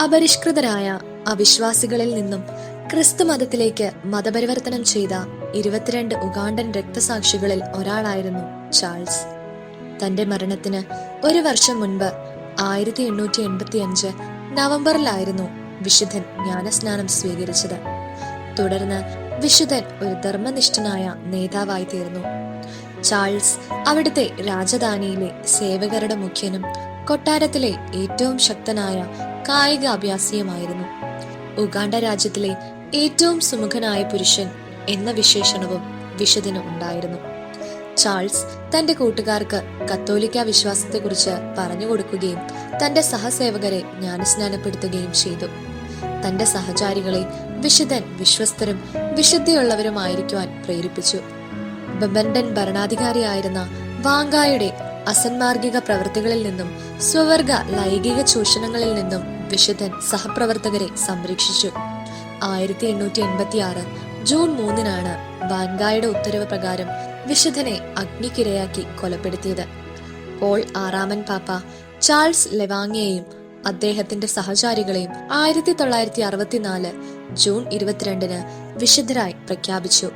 അപരിഷ്കൃതരായ അവിശ്വാസികളിൽ നിന്നും ക്രിസ്തു മതത്തിലേക്ക് മതപരിവർത്തനം ചെയ്ത 22 ഉഗാണ്ടൻ രക്തസാക്ഷികളിൽ ഒരാളായിരുന്നു ചാൾസ്. തന്റെ മരണത്തിന് 1 വർഷം മുൻപ് 1885 നവംബറിലായിരുന്നു വിശുദ്ധൻ ജ്ഞാനസ്നാനം സ്വീകരിച്ചത്. തുടർന്ന് വിശുദ്ധൻ ഒരു ധർമ്മനിഷ്ഠനായ നേതാവായി തീർന്നു. ചാൾസ് അവിടുത്തെ രാജധാനിയിലെ സേവകരുടെ മുഖ്യനും കൊട്ടാരത്തിലെ ഏറ്റവും ശക്തനായ കായിക അഭ്യാസിയുമായിരുന്നു. ഉഗാണ്ട രാജ്യത്തിലെ ഏറ്റവും സുമുഖനായ പുരുഷൻ എന്ന വിശേഷണവും വിശുദ്ധന് ഉണ്ടായിരുന്നു. ചാൾസ് തന്റെ കൂട്ടുകാർക്ക് കത്തോലിക്ക വിശ്വാസത്തെക്കുറിച്ച് പറഞ്ഞു കൊടുക്കുകയും തന്റെ സഹസേവകരെ ജ്ഞാനസ്നാനപ്പെടുത്തുകയും ചെയ്തു. തന്റെ സഹചാരികളെ വിശുദ്ധൻ വിശ്വസ്തരും വിശുദ്ധിയുള്ളവരുമായിരിക്കുവാൻ പ്രേരിപ്പിച്ചു. ബബണ്ടൻ ഭരണാധികാരിയായിരുന്ന വാങ്കായുടെ അസന്മാർഗിക പ്രവൃത്തികളിൽ നിന്നും സ്വവർഗ ലൈംഗിക ചൂഷണങ്ങളിൽ നിന്നും വിശുദ്ധൻ സഹപ്രവർത്തകരെ സംരക്ഷിച്ചു. 1886 ജൂൺ 3 വാൻഗായുടെ ഉത്തരവ് പ്രകാരം വിശുദ്ധനെ അഗ്നിക്കിരയാക്കി കൊലപ്പെടുത്തിയത്. പോൾ 6 പാപ്പ ചാൾസ് ലെവാങ്ങിയെയും അദ്ദേഹത്തിന്റെ സഹചാരികളെയും 1964 ജൂൺ 22 വിശുദ്ധരായി പ്രഖ്യാപിച്ചു.